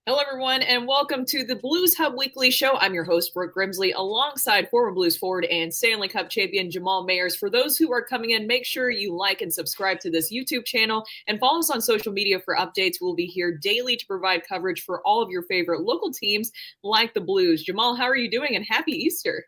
Hello, everyone, and welcome to the Blues Hub Weekly Show. I'm your host, Brooke Grimsley, alongside former Blues forward and Stanley Cup champion Jamal Mayers. For those who are coming in, make sure you like and subscribe to this YouTube channel and follow us on social media for updates. We'll be here daily to provide coverage for all of your favorite local teams like the Blues. Jamal, how are you doing? And happy Easter.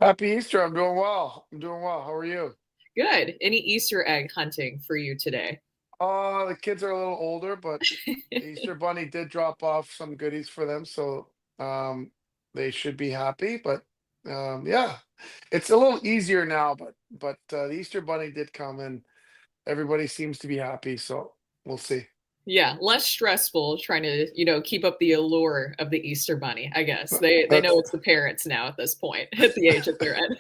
Happy Easter. I'm doing well. I'm doing well. How are you? Good. Any Easter egg hunting for you today? The kids are a little older, but the Easter Bunny did drop off some goodies for them, so um, they should be happy. But yeah, it's a little easier now. But the Easter Bunny did come, and everybody seems to be happy. So we'll see. Yeah, less stressful trying to, keep up the allure of the Easter Bunny, I guess. They know That's it's the parents now at this point, at the age that they're at.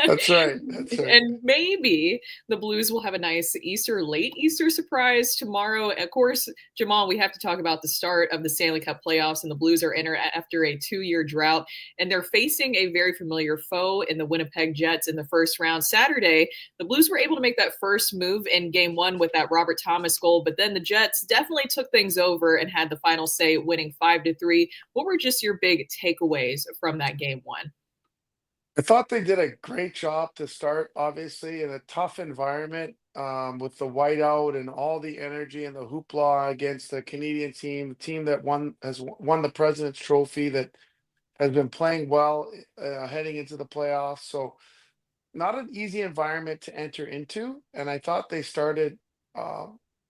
that's right. That's right. And maybe the Blues will have a nice late Easter surprise tomorrow. Of course, Jamal, we have to talk about the start of the Stanley Cup playoffs, and the Blues are after a 2-year drought, and they're facing a very familiar foe in the Winnipeg Jets in the first round. Saturday, the Blues were able to make that first move in game one with that Robert Thomas goal, but then the Jets definitely took things over and had the final say, winning 5-3. What were just your big takeaways from that game one? I thought they did a great job to start, obviously, in a tough environment with the whiteout and all the energy and the hoopla against the Canadian team, the team that won the President's Trophy, that has been playing well heading into the playoffs. So not an easy environment to enter into, and I thought they started uh,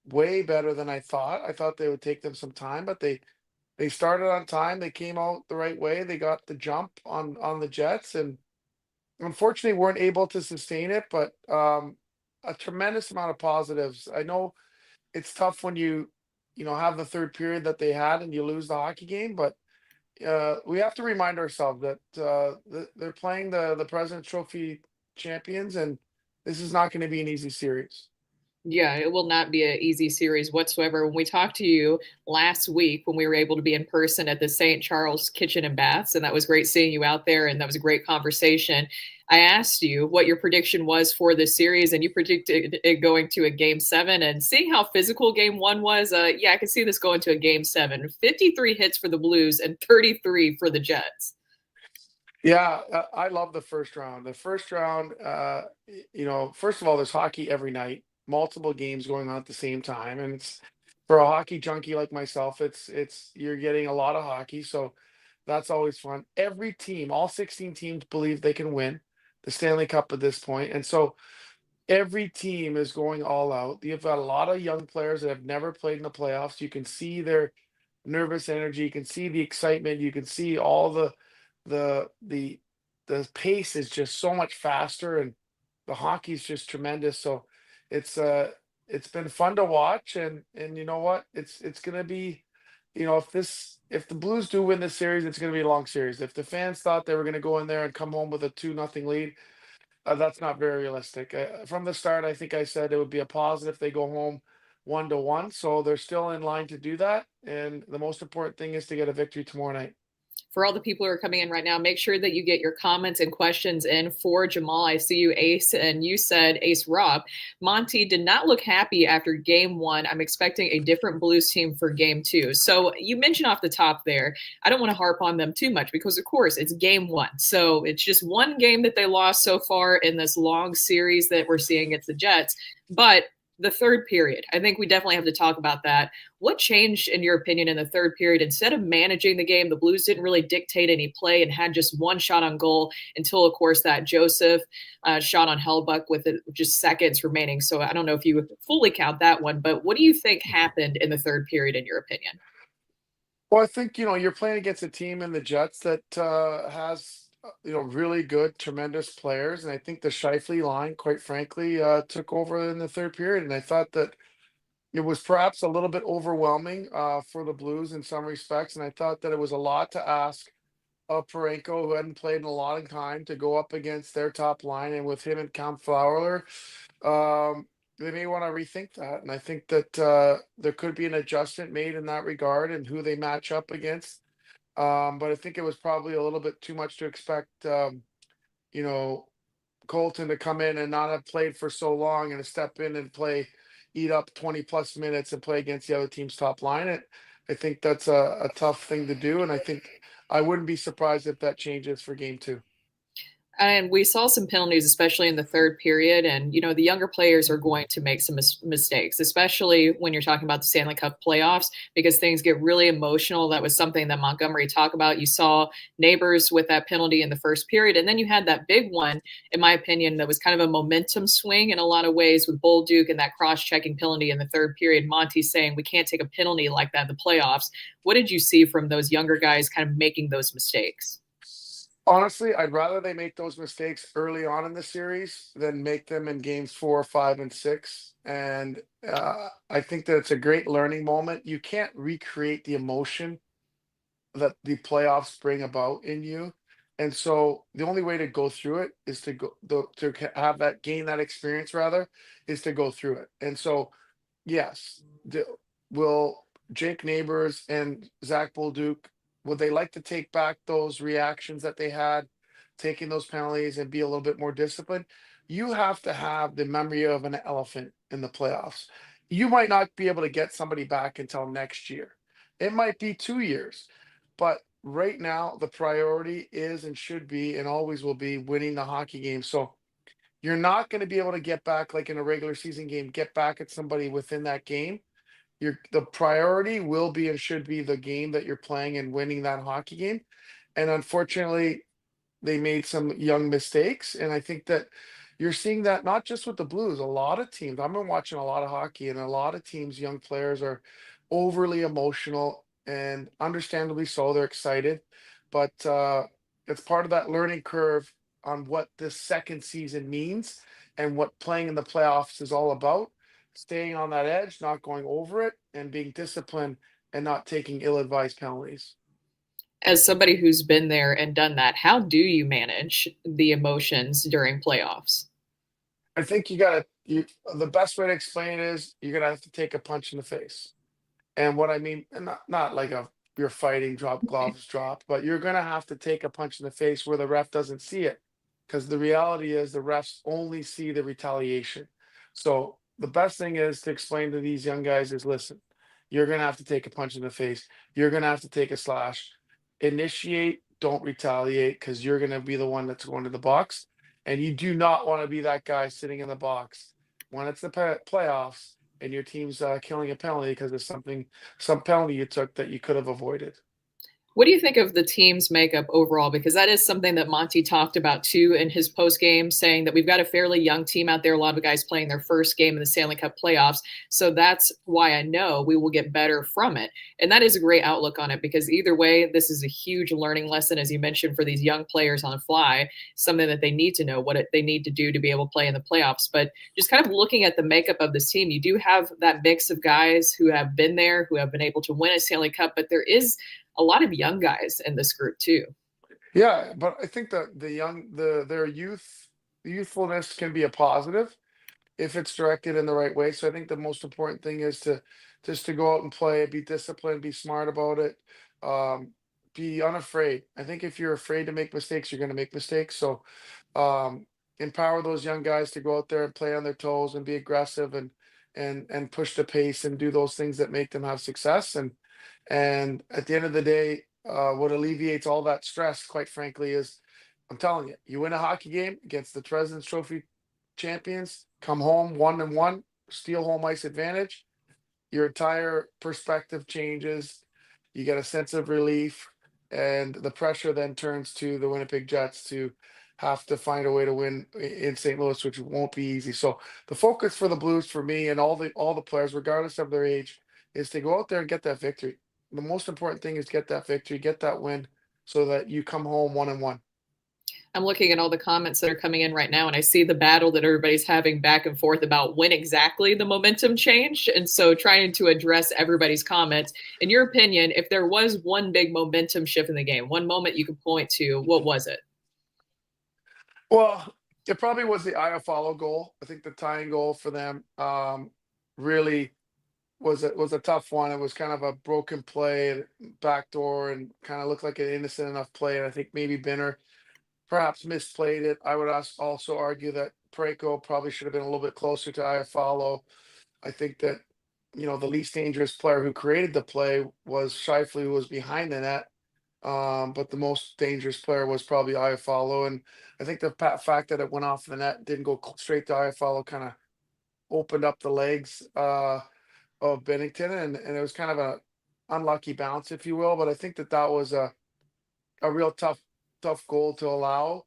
way better than I thought. I thought they would take them some time, but they started on time. They came out the right way. They got the jump on the Jets, and unfortunately weren't able to sustain it, but a tremendous amount of positives. I know it's tough when you have the third period that they had and you lose the hockey game, but we have to remind ourselves that they're playing the President's Trophy champions, and this is not going to be an easy series. Yeah, it will not be an easy series whatsoever. When we talked to you last week, when we were able to be in person at the St. Charles Kitchen and Baths, and that was great seeing you out there, and that was a great conversation. I asked you what your prediction was for this series, and you predicted it going to a game seven. And seeing how physical game one was, yeah, I could see this going to a game seven. 53 hits for the Blues and 33 for the Jets. Yeah, I love the first round. The first round, first of all, there's hockey every night, multiple games going on at the same time, and it's for a hockey junkie like myself, it's you're getting a lot of hockey, so that's always fun. Every team, all 16 teams believe they can win the Stanley Cup at this point, and so every team is going all out. You've got a lot of young players that have never played in the playoffs. You can see their nervous energy, you can see the excitement, you can see all the the the pace is just so much faster, and the hockey's just tremendous. So it's uh it's been fun to watch, and you know what? It's gonna be, if the Blues do win this series, it's gonna be a long series. If the fans thought they were gonna go in there and come home with a 2-0 lead, that's not very realistic. From the start, I think I said it would be a positive if they go home 1-1. So they're still in line to do that. And the most important thing is to get a victory tomorrow night. For all the people who are coming in right now, make sure that you get your comments and questions in for Jamal. I see you, Ace, and you said, Ace Rob, Monty did not look happy after game one. I'm expecting a different Blues team for game two. So you mentioned off the top there, I don't want to harp on them too much because, of course, it's game one. So it's just one game that they lost so far in this long series that we're seeing against the Jets. But the third period, I think we definitely have to talk about that. What changed, in your opinion, in the third period? Instead of managing the game, the Blues didn't really dictate any play and had just one shot on goal until, of course, that Joseph shot on Hellbuck with just seconds remaining. So I don't know if you fully count that one, but what do you think happened in the third period, in your opinion? Well, I think, you're playing against a team in the Jets that has, really good, tremendous players. And I think the Shifley line, quite frankly, took over in the third period. And I thought that it was perhaps a little bit overwhelming for the Blues in some respects. And I thought that it was a lot to ask of Parenko, who hadn't played in a long time, to go up against their top line. And with him and Camp Fowler, they may want to rethink that. And I think that there could be an adjustment made in that regard and who they match up against. But I think it was probably a little bit too much to expect, you know, Colton to come in and not have played for so long and to step in and play, eat up 20 plus minutes and play against the other team's top line. I think that's a tough thing to do, and I think I wouldn't be surprised if that changes for game two. And we saw some penalties, especially in the third period. And, the younger players are going to make some mistakes, especially when you're talking about the Stanley Cup playoffs, because things get really emotional. That was something that Montgomery talked about. You saw Neighbors with that penalty in the first period. And then you had that big one, in my opinion, that was kind of a momentum swing in a lot of ways with Bolduc and that cross checking penalty in the third period. Monty saying we can't take a penalty like that in the playoffs. What did you see from those younger guys kind of making those mistakes? Honestly, I'd rather they make those mistakes early on in the series than make them in games 4, 5, and 6. And I think that it's a great learning moment. You can't recreate the emotion that the playoffs bring about in you. And so the only way to go through it is to have that gain that experience rather is to go through it. And so yes, will Jake Neighbors and Zach Bolduc, would they like to take back those reactions that they had, taking those penalties and be a little bit more disciplined? You have to have the memory of an elephant in the playoffs. You might not be able to get somebody back until next year. It might be 2 years. But right now, the priority is and should be and always will be winning the hockey game. So you're not going to be able to get back like in a regular season game, get back at somebody within that game. The priority will be and should be the game that you're playing and winning that hockey game. And unfortunately, they made some young mistakes. And I think that you're seeing that not just with the Blues, a lot of teams. I've been watching a lot of hockey, and a lot of teams, young players are overly emotional and understandably so. They're excited, but it's part of that learning curve on what this second season means and what playing in the playoffs is all about. Staying on that edge, not going over it, and being disciplined and not taking ill-advised penalties. As somebody who's been there and done that, how do you manage the emotions during playoffs? I think the best way to explain it is you're gonna have to take a punch in the face. And what I mean, and not like you're fighting, drop gloves, drop, but you're gonna have to take a punch in the face where the ref doesn't see it. Because the reality is the refs only see the retaliation. So the best thing is to explain to these young guys is listen, you're gonna have to take a punch in the face, you're gonna have to take a slash. Initiate, don't retaliate, because you're gonna be the one that's going to the box. And you do not want to be that guy sitting in the box when it's the playoffs and your team's killing a penalty because of some penalty you took that you could have avoided. What do you think of the team's makeup overall? Because that is something that Monty talked about too in his post game, saying that we've got a fairly young team out there, a lot of guys playing their first game in the Stanley Cup playoffs. So that's why I know we will get better from it. And that is a great outlook on it because either way, this is a huge learning lesson, as you mentioned, for these young players on the fly, something that they need to know they need to do to be able to play in the playoffs. But just kind of looking at the makeup of this team, you do have that mix of guys who have been there, who have been able to win a Stanley Cup, but there is a lot of young guys in this group too. Yeah, but I think that their youthfulness can be a positive if it's directed in the right way. So I think the most important thing is to just to go out and play, be disciplined, be smart about it, um, be unafraid. I think if you're afraid to make mistakes, you're going to make mistakes. So um, empower those young guys to go out there and play on their toes and be aggressive and push the pace and do those things that make them have success. And at the end of the day, what alleviates all that stress, quite frankly, is I'm telling you, you win a hockey game against the President's Trophy champions, come home 1-1, steal home ice advantage, your entire perspective changes. You get a sense of relief, and the pressure then turns to the Winnipeg Jets to have to find a way to win in St. Louis, which won't be easy. So the focus for the Blues, for me, and all the players, regardless of their age, is to go out there and get that victory. The most important thing is get that victory, get that win, so that you come home 1-1. I'm looking at all the comments that are coming in right now, and I see the battle that everybody's having back and forth about when exactly the momentum changed. And so, trying to address everybody's comments. In your opinion, if there was one big momentum shift in the game, one moment you could point to, what was it? Well, it probably was the Iafallo goal. I think the tying goal for them really was a tough one. It was kind of a broken play, backdoor, and kind of looked like an innocent enough play. And I think maybe Binner perhaps misplayed it. I would also argue that Pareko probably should have been a little bit closer to Iafallo. I think that the least dangerous player who created the play was Shifley, who was behind the net. But the most dangerous player was probably Iafallo, and I think the fact that it went off the net, didn't go straight to Iafallo, kind of opened up the legs of Bennington, and it was kind of a unlucky bounce, if you will. But I think that was a real tough goal to allow.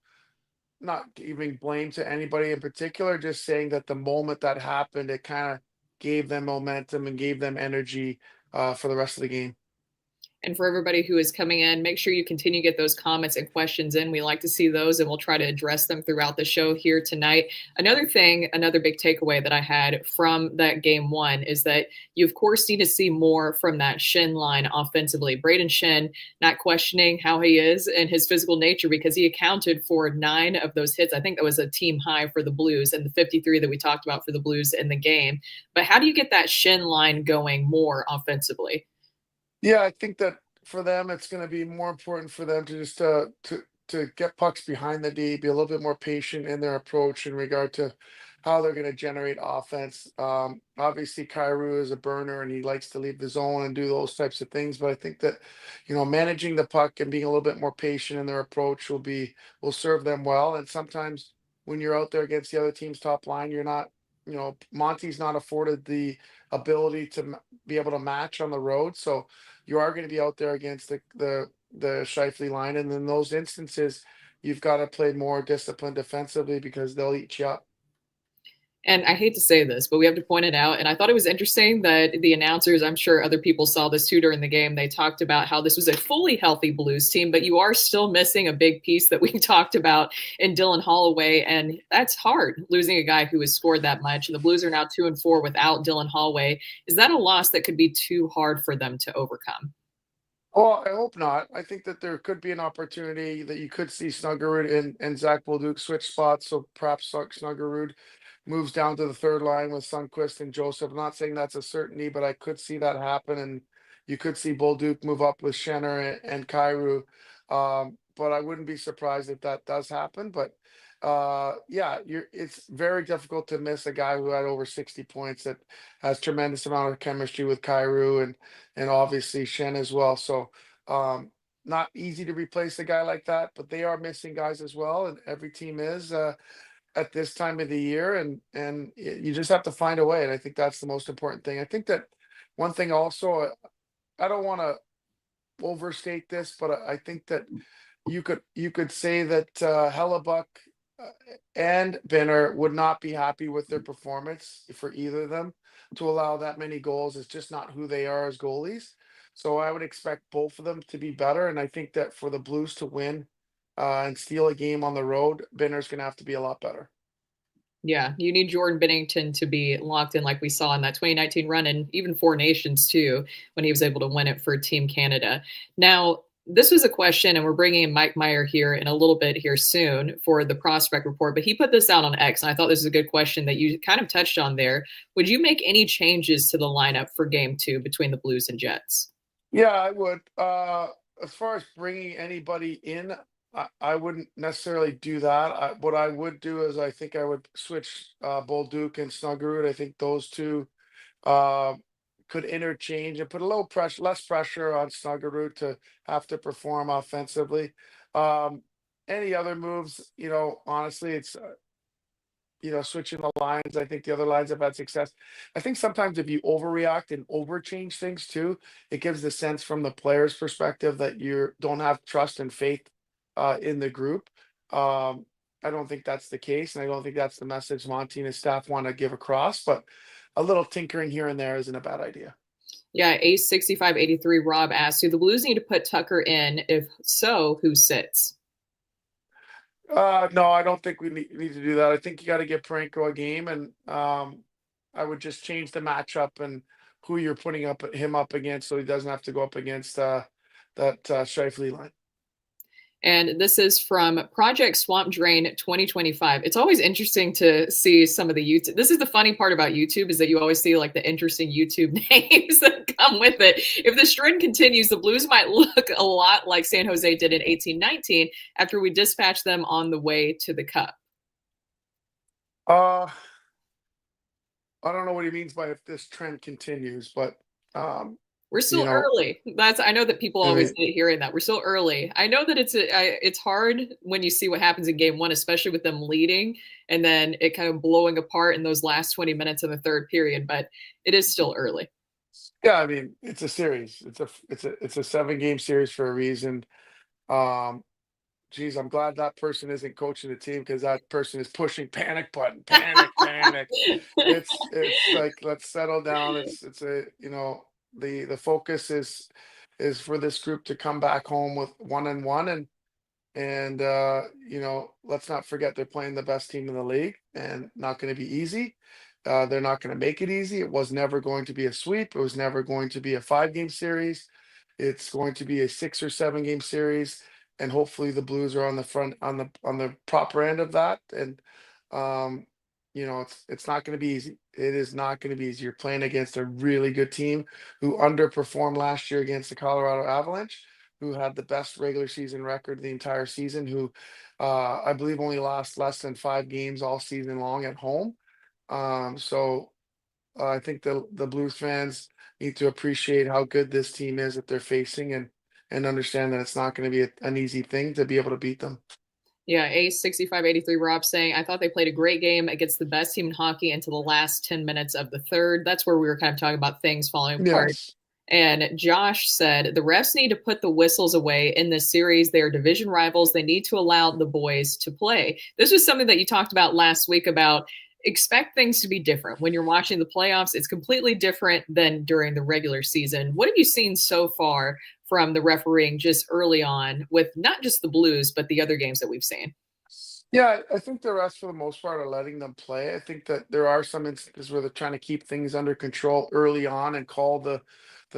Not giving blame to anybody in particular, just saying that the moment that happened, it kind of gave them momentum and gave them energy for the rest of the game. And for everybody who is coming in, make sure you continue to get those comments and questions in. We like to see those, and we'll try to address them throughout the show here tonight. Another thing, another big takeaway that I had from that game one is that you, of course, need to see more from that Schenn line offensively. Braden Schenn, not questioning how he is and his physical nature, because he accounted for 9 of those hits. I think that was a team high for the Blues, and the 53 that we talked about for the Blues in the game. But how do you get that Schenn line going more offensively? Yeah, I think that for them, it's going to be more important for them to just to get pucks behind the D, be a little bit more patient in their approach in regard to how they're going to generate offense. Obviously, Kyrou is a burner and he likes to leave the zone and do those types of things. But I think that managing the puck and being a little bit more patient in their approach will serve them well. And sometimes when you're out there against the other team's top line, you're not. Monty's not afforded the ability to be able to match on the road, so you are going to be out there against the Shifley line, and in those instances, you've got to play more disciplined defensively because they'll eat you up. And I hate to say this, but we have to point it out. And I thought it was interesting that the announcers, I'm sure other people saw this too during the game, they talked about how this was a fully healthy Blues team, but you are still missing a big piece that we talked about in Dylan Holloway. And that's hard, losing a guy who has scored that much. And the Blues are now 2-4 without Dylan Holloway. Is that a loss that could be too hard for them to overcome? Well, I hope not. I think that there could be an opportunity that you could see Snuggerud and Zach Bolduc switch spots. So perhaps Snuggerud moves down to the third line with Sundqvist and Joseph. I'm not saying that's a certainty, but I could see that happen. And you could see Bolduc move up with Schenner and Kyrou. But I wouldn't be surprised if that does happen. But yeah, it's very difficult to miss a guy who had over 60 points, that has tremendous amount of chemistry with Kyrou and obviously Schenn as well. So not easy to replace a guy like that, but they are missing guys as well, and every team is at this time of the year, and you just have to find a way. And I think that's the most important thing. I think that one thing also, I don't want to overstate this, but I think that you could say that Hellebuck uh, and Benner would not be happy with their performance for either of them. To allow that many goals is just not who they are as goalies. So I would expect both of them to be better. And I think that for the Blues to win and steal a game on the road, Benner's going to have to be a lot better. Yeah, you need Jordan Binnington to be locked in like we saw in that 2019 run, and even Four Nations too, when he was able to win it for Team Canada. Now, this was a question, and we're bringing in Mike Meyer here in a little bit here soon for the prospect report, but he put this out on X, and I thought this was a good question that you kind of touched on there. Would you make any changes to the lineup for game 2 between the Blues and Jets? Yeah, I would. As far as bringing anybody in, I wouldn't necessarily do that. What I would do is I think I would switch Bolduc and Snuggerud. I think those two uh, could interchange and put a little pressure, less pressure on Snuggerud to have to perform offensively. Um, any other moves, honestly, it's switching the lines. I think the other lines have had success. I think sometimes if you overreact and overchange things too, it gives the sense from the player's perspective that you don't have trust and faith in the group. Um, I don't think that's the case, and I don't think that's the message Monty and his staff want to give across. But a little tinkering here and there isn't a bad idea. Yeah, Ace 6583 Rob asks, do the Blues need to put Tucker in? If so, who sits? No, I don't think we need to do that. I think you got to give Parenko a game, and I would just change the matchup and who you're putting him up against, so he doesn't have to go up against that Shifley line. And this is from Project Swamp Drain 2025. It's always interesting to see some of the YouTube. This is the funny part about YouTube, is that you always see like the interesting YouTube names that come with it. If this trend continues, the Blues might look a lot like San Jose did in 1819 after we dispatched them on the way to the Cup. Uh, I don't know what he means by if this trend continues, but um, We're you still know, early. That's I know that people I always mean, hate hearing that. We're still early. I know that it's hard when you see what happens in game one, especially with them leading and then it kind of blowing apart in those last 20 minutes of the third period, but it is still early. yeah, I mean, it's a series. It's a 7 game series for a reason. Um, Geez, I'm glad that person isn't coaching the team because that person is pushing panic button, panic, panic. It's like let's settle down. It's a the focus is for this group to come back home with 1-1 and let's not forget they're playing the best team in the league and not going to be easy. They're not going to make it easy. It was never going to be a sweep. It was never going to be a 5 game series. It's going to be a 6 or 7 game series, and hopefully the Blues are on the front on the proper end of that. And um, it's not going to be easy. It is not going to be easy. You're playing against a really good team who underperformed last year against the Colorado Avalanche, who had the best regular season record the entire season, who I believe only lost less than 5 games all season long at home. So I think the Blues fans need to appreciate how good this team is that they're facing and understand that it's not going to be an easy thing to be able to beat them. Yeah, Ace 6583 Rob saying, I thought they played a great game against the best team in hockey until the last 10 minutes of the third. That's where we were kind of talking about things falling apart. Yes. And Josh said, the refs need to put the whistles away in this series. They are division rivals. They need to allow the boys to play. This was something that you talked about last week about expect things to be different. When you're watching the playoffs, it's completely different than during the regular season. What have you seen so far from the refereeing just early on with not just the Blues, but the other games that we've seen? Yeah, I think the rest for the most part are letting them play. I think that there are some instances where they're trying to keep things under control early on and call the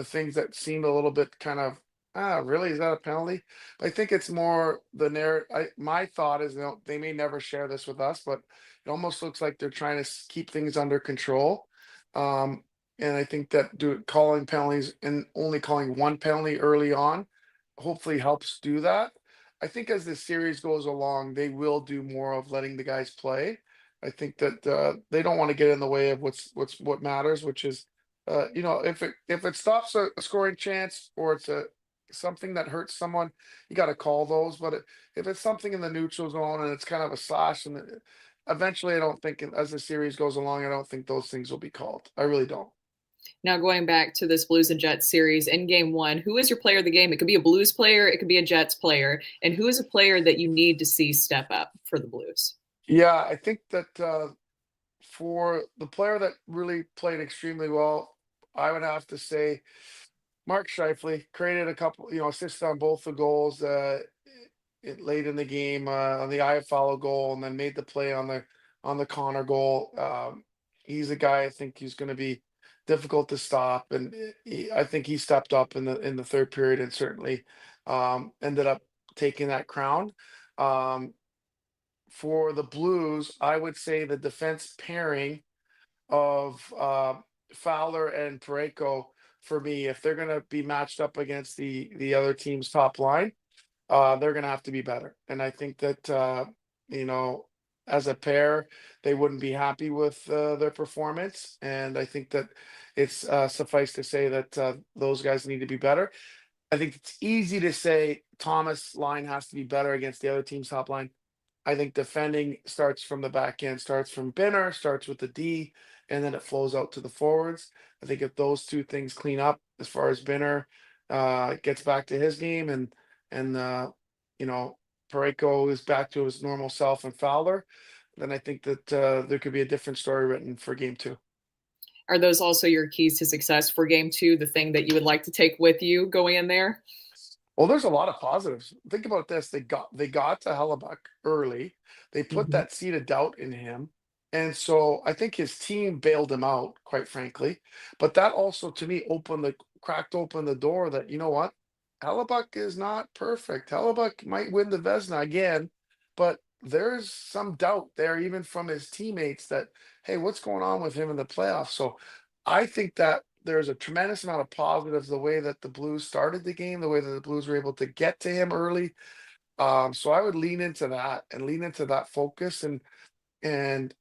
things that seem a little bit kind of really, is that a penalty? I think it's more the narrative. My thought is they may never share this with us, but it almost looks like they're trying to keep things under control. Um, and I think that calling penalties and only calling one penalty early on hopefully helps do that. I think as the series goes along, they will do more of letting the guys play. I think that they don't want to get in the way of what matters, which is, if it stops a scoring chance or it's a something that hurts someone, you got to call those. But if it's something in the neutral zone and it's kind of a slash, and eventually, I don't think as the series goes along, I don't think those things will be called. I really don't. Now, going back to this Blues and Jets series in game one, who is your player of the game? It could be a Blues player, it could be a Jets player. And who is a player that you need to see step up for the Blues? Yeah, I think that for the player that really played extremely well, I would have to say Mark Scheifele created a couple, assists on both the goals late in the game on the Iafallo goal, and then made the play on the Connor goal. He's a guy I think he's going to be difficult to stop, and I think he stepped up in the third period and certainly ended up taking that crown. Um, for the Blues, I would say the defense pairing of Fowler and Pareko for me, if they're going to be matched up against the other team's top line, they're going to have to be better. And I think that you know, as a pair, they wouldn't be happy with their performance. And I think that it's suffice to say that those guys need to be better. I think it's easy to say Thomas line has to be better against the other team's top line. I think defending starts from the back end, starts from Binner, starts with the D, and then it flows out to the forwards. I think if those two things clean up as far as Binner gets back to his game and you know Pareko is back to his normal self and Fowler, then I think that there could be a different story written for game two. Are those also your keys to success for game two, the thing that you would like to take with you going in there? Well, there's a lot of positives. Think about this. They got to Hellebuck early. They put Mhm. that seed of doubt in him. And so I think his team bailed him out, quite frankly. But that also to me cracked open the door that, you know what? Hellebuck is not perfect. Hellebuck might win the Vesna again, but there's some doubt there, even from his teammates, that, hey, what's going on with him in the playoffs? So I think that there's a tremendous amount of positives the way that the Blues started the game, the way that the Blues were able to get to him early. So I would lean into that and lean into that focus and and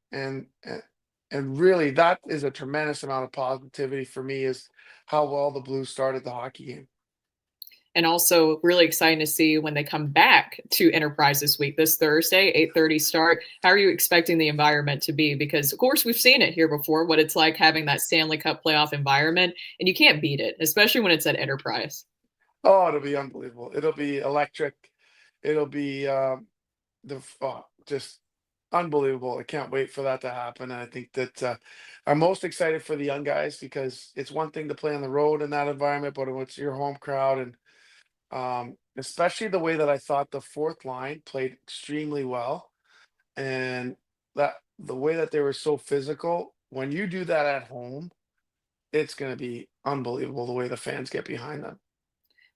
and really that is a tremendous amount of positivity for me is how well the Blues started the hockey game. And also really exciting to see when they come back to Enterprise this week, this Thursday, 8:30 start. How are you expecting the environment to be? Because, of course, we've seen it here before, what it's like having that Stanley Cup playoff environment, and you can't beat it, especially when it's at Enterprise. Oh, it'll be unbelievable. It'll be electric. It'll be just unbelievable. I can't wait for that to happen. And I think that I'm most excited for the young guys because it's one thing to play on the road in that environment, but it's your home crowd and especially the way that I thought the fourth line played extremely well, and that the way that they were so physical. When you do that at home, it's going to be unbelievable the way the fans get behind them.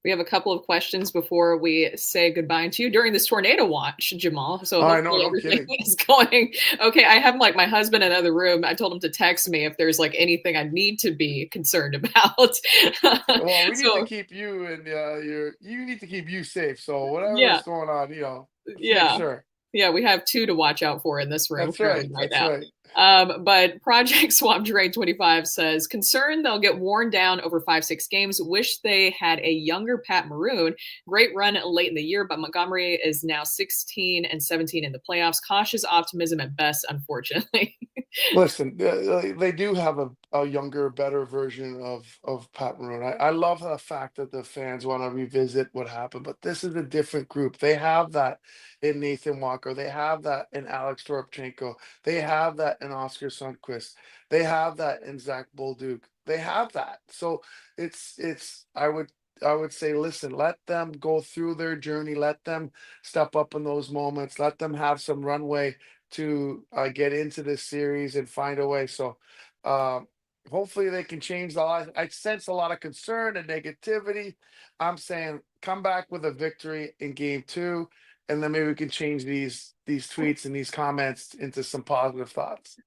We have a couple of questions before we say goodbye to you during this tornado watch, Jamal. So Oh, I know, hopefully no everything kidding. is going okay. I have like my husband in another room. I told him to text me if there's like anything I need to be concerned about. Well, we need to So keep you and you need to keep you safe. So whatever yeah, is going on, let's make yeah. sure. Yeah, we have two to watch out for in this room That's right. currently right That's now. right. But Project Swamp Drain 25 says, concerned they'll get worn down over 5-6 games. Wish they had a younger Pat Maroon. Great run late in the year, but Montgomery is now 16-17 in the playoffs. Cautious optimism at best, unfortunately. Listen, they do have a younger, better version of Pat Maroon. I love the fact that the fans want to revisit what happened, but this is a different group. They have that in Nathan Walker. They have that in Alex Toropchenko. They have that in Oscar Sundquist. They have that in Zach Bolduc. They have that. So it's I would say, listen, let them go through their journey. Let them step up in those moments. Let them have some runway to get into this series and find a way. So hopefully they can change the line. I sense a lot of concern and negativity. I'm saying come back with a victory in game two, and then maybe we can change these tweets and these comments into some positive thoughts.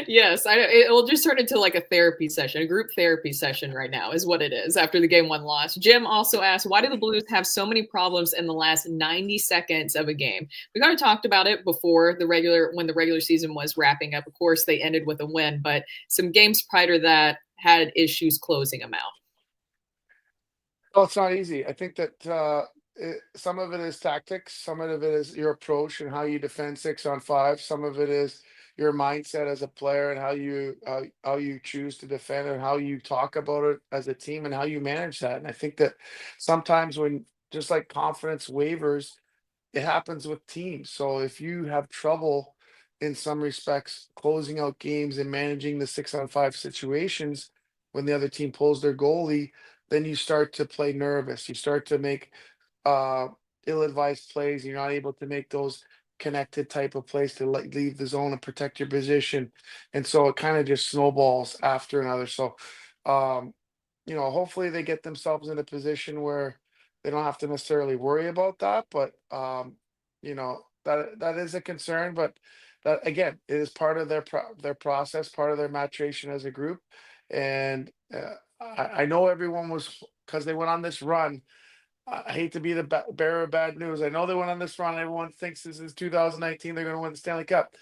Yes, it will just turn into like a therapy session, a group therapy session right now is what it is after the game one loss. Jim also asked, why do the Blues have so many problems in the last 90 seconds of a game? We kind of talked about it before when the regular season was wrapping up. Of course, they ended with a win, but some games prior to that had issues closing them out. Well, it's not easy. I think that some of it is tactics, some of it is your approach and how you defend 6-on-5. Some of it is your mindset as a player and how you choose to defend and how you talk about it as a team and how you manage that. And I think that sometimes when just like confidence wavers, it happens with teams. So if you have trouble in some respects closing out games and managing the 6-on-5 situations when the other team pulls their goalie, then you start to play nervous. You start to make uh ill-advised plays. You're not able to make those connected type of plays to leave the zone and protect your position. And so it kind of just snowballs after another. So um hopefully they get themselves in a position where they don't have to necessarily worry about that. But that is a concern. But that again, it is part of their process, part of their maturation as a group. And I know everyone was because they went on this run. I hate to be the bearer of bad news. I know they went on this run. Everyone thinks this is 2019. They're going to win the Stanley Cup.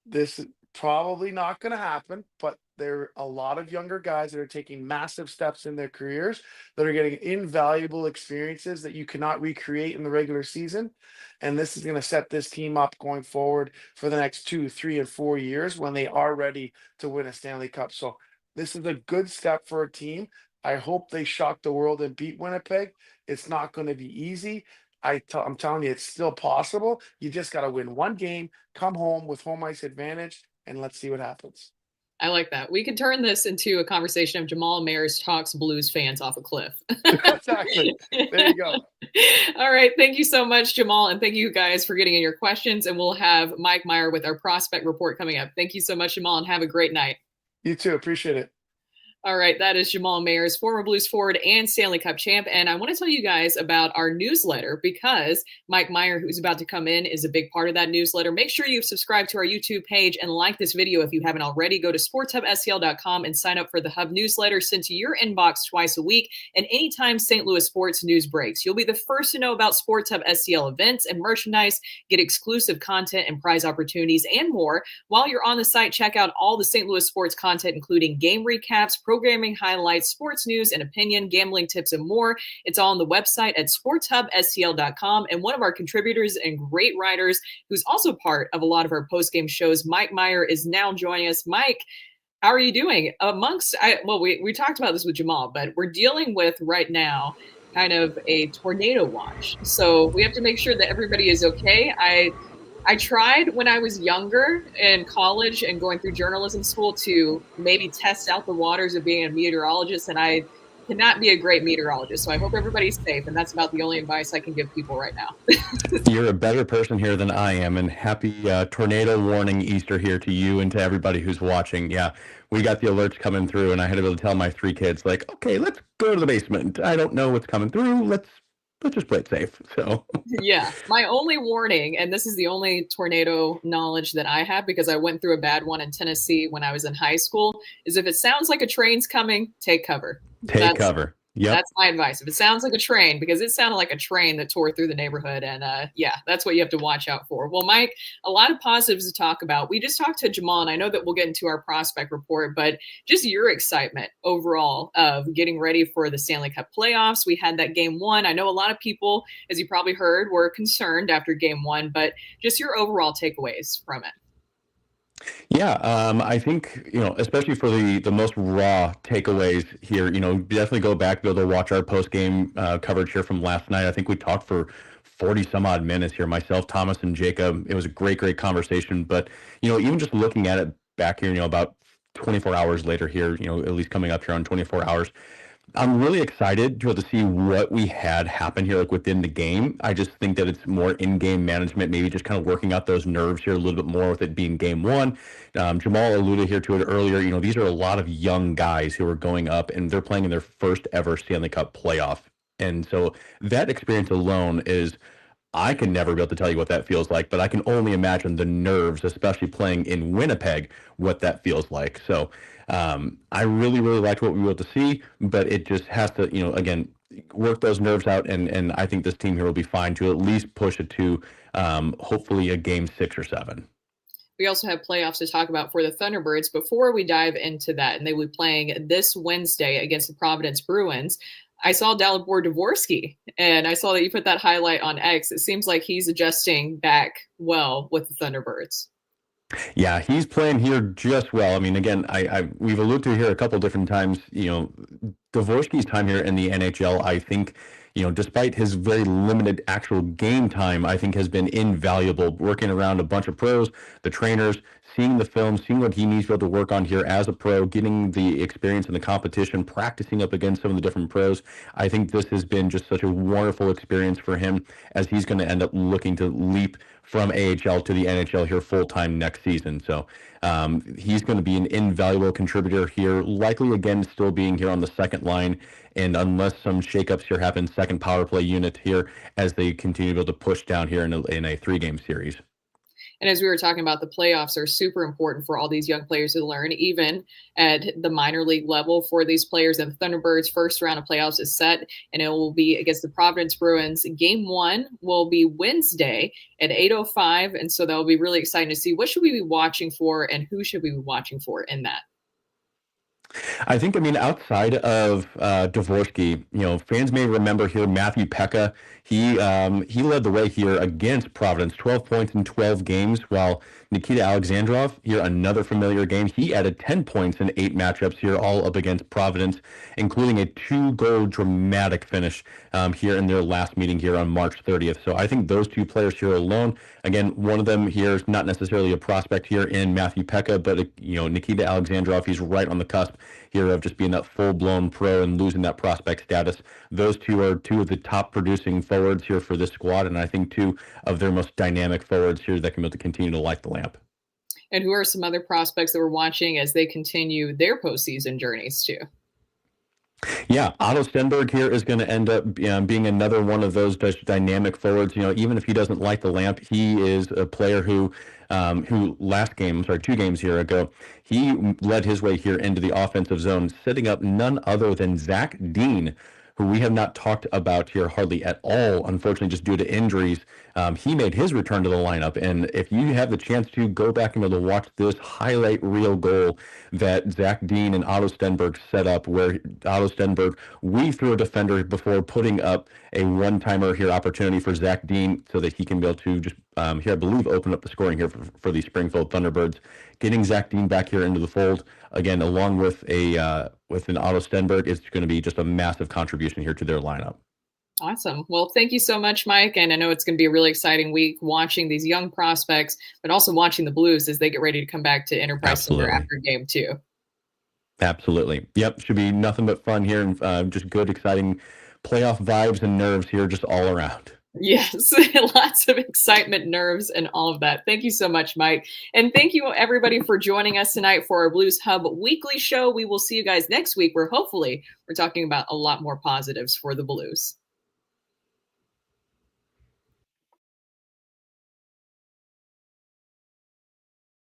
This is probably not going to happen, but there are a lot of younger guys that are taking massive steps in their careers that are getting invaluable experiences that you cannot recreate in the regular season. And this is going to set this team up going forward for the next 2, 3, and 4 years when they are ready to win a Stanley Cup. So this is a good step for a team. I hope they shock the world and beat Winnipeg. It's not going to be easy. I'm telling you, it's still possible. You just got to win one game, come home with home ice advantage, and let's see what happens. I like that. We could turn this into a conversation of Jamal Mayers talks Blues fans off a cliff. Exactly. There you go. All right. Thank you so much, Jamal. And thank you guys for getting in your questions. And we'll have Mike Meyer with our prospect report coming up. Thank you so much, Jamal, and have a great night. You too. Appreciate it. All right, that is Jamal Mayers, former Blues forward and Stanley Cup champ. And I want to tell you guys about our newsletter because Mike Meyer, who's about to come in, is a big part of that newsletter. Make sure you subscribe to our YouTube page and like this video if you haven't already. Go to sportshubscl.com and sign up for the Hub newsletter sent to your inbox twice a week and anytime St. Louis sports news breaks. You'll be the first to know about Sports Hub SCL events and merchandise, get exclusive content and prize opportunities, and more. While you're on the site, check out all the St. Louis sports content, including game recaps, programming highlights, sports news and opinion, gambling tips, and more. It's all on the website at sportshubscl.com. And one of our contributors and great writers, who's also part of a lot of our post-game shows, Mike Meyer, is now joining us. Mike, how are you doing? We talked about this with Jamal, but we're dealing with right now kind of a tornado watch. So we have to make sure that everybody is okay. I tried when I was younger in college and going through journalism school to maybe test out the waters of being a meteorologist, and I cannot be a great meteorologist. So I hope everybody's safe, and that's about the only advice I can give people right now. You're a better person here than I am, and happy tornado warning Easter here to you and to everybody who's watching. Yeah, we got the alerts coming through, and I had to be able to tell my 3 kids, like, okay, let's go to the basement. I don't know what's coming through. Let's just play it safe. So yeah, my only warning, and this is the only tornado knowledge that I have because I went through a bad one in Tennessee when I was in high school, is if it sounds like a train's coming, take cover. Take cover. Yep. That's my advice. If it sounds like a train, because it sounded like a train that tore through the neighborhood. And yeah, that's what you have to watch out for. Well, Mike, a lot of positives to talk about. We just talked to Jamal, and I know that we'll get into our prospect report, but just your excitement overall of getting ready for the Stanley Cup playoffs. We had that game 1. I know a lot of people, as you probably heard, were concerned after game 1, but just your overall takeaways from it. Yeah, I think, especially for the most raw takeaways here, definitely go back, be able to watch our post-game coverage here from last night. I think we talked for 40 some odd minutes here, myself, Thomas, and Jacob. It was a great, great conversation. But, even just looking at it back here, about 24 hours later here, at least coming up here on 24 hours, I'm really excited to be able to see what we had happen here, like within the game. I just think that it's more in-game management, maybe just kind of working out those nerves here a little bit more with it being game 1. Jamal alluded here to it earlier. These are a lot of young guys who are going up and they're playing in their first ever Stanley Cup playoff. And so that experience alone is, I can never be able to tell you what that feels like, but I can only imagine the nerves, especially playing in Winnipeg, what that feels like. So I really, really liked what we were able to see, but it just has to, again, work those nerves out. And I think this team here will be fine to at least push it to hopefully a game 6 or 7. We also have playoffs to talk about for the Thunderbirds. Before we dive into that, and they will be playing this Wednesday against the Providence Bruins, I saw Dalibor Dvorsky, and I saw that you put that highlight on X. It seems like he's adjusting back well with the Thunderbirds. Yeah, he's playing here just well. I mean, again, we've alluded to here a couple different times, Dvorsky's time here in the NHL, I think, despite his very limited actual game time, I think has been invaluable, working around a bunch of pros, the trainers, seeing the film, seeing what he needs to be able to work on here as a pro, getting the experience in the competition, practicing up against some of the different pros. I think this has been just such a wonderful experience for him as he's going to end up looking to leap from AHL to the NHL here full-time next season. So he's going to be an invaluable contributor here, likely again still being here on the second line, and unless some shakeups here happen, second power play unit here as they continue to be able to push down here in a 3-game series. And as we were talking about, the playoffs are super important for all these young players to learn, even at the minor league level for these players. And the Thunderbirds' first round of playoffs is set, and it will be against the Providence Bruins. Game 1 will be Wednesday at 8:05, and so that will be really exciting to see. What should we be watching for, and who should we be watching for in that? I think, outside of Dvorsky, fans may remember here Matthew Pekka. He led the way here against Providence, 12 points in 12 games, while Nikita Alexandrov, here another familiar game, he added 10 points in 8 matchups here, all up against Providence, including a 2-goal dramatic finish here in their last meeting here on March 30th. So I think those 2 players here alone, again, one of them here is not necessarily a prospect here in Matthew Pekka, but Nikita Alexandrov, he's right on the cusp here of just being that full-blown pro and losing that prospect status. Those 2 are 2 of the top producing forwards here for this squad, and I think 2 of their most dynamic forwards here that can be able to continue to light the lamp. And who are some other prospects that we're watching as they continue their postseason journeys too? Yeah, Otto Stenberg here is going to end up being another one of those dynamic forwards. Even if he doesn't light the lamp, he is a player who last game, 2 games here ago, he led his way here into the offensive zone, setting up none other than Zach Dean, who we have not talked about here hardly at all, unfortunately, just due to injuries. He made his return to the lineup, and if you have the chance to go back and be able to watch this highlight reel goal that Zach Dean and Otto Stenberg set up, where Otto Stenberg weaved through a defender before putting up a one-timer here opportunity for Zach Dean so that he can be able to just here, I believe, open up the scoring here for the Springfield Thunderbirds. Getting Zach Dean back here into the fold, again, along with an Otto Stenberg, is going to be just a massive contribution here to their lineup. Awesome. Well, thank you so much, Mike. And I know it's going to be a really exciting week watching these young prospects, but also watching the Blues as they get ready to come back to Enterprise Center after game 2. Absolutely. Yep. Should be nothing but fun here, and just good, exciting playoff vibes and nerves here just all around. Yes, lots of excitement, nerves, and all of that. Thank you so much, Mike. And thank you, everybody, for joining us tonight for our Blues Hub weekly show. We will see you guys next week where hopefully we're talking about a lot more positives for the Blues.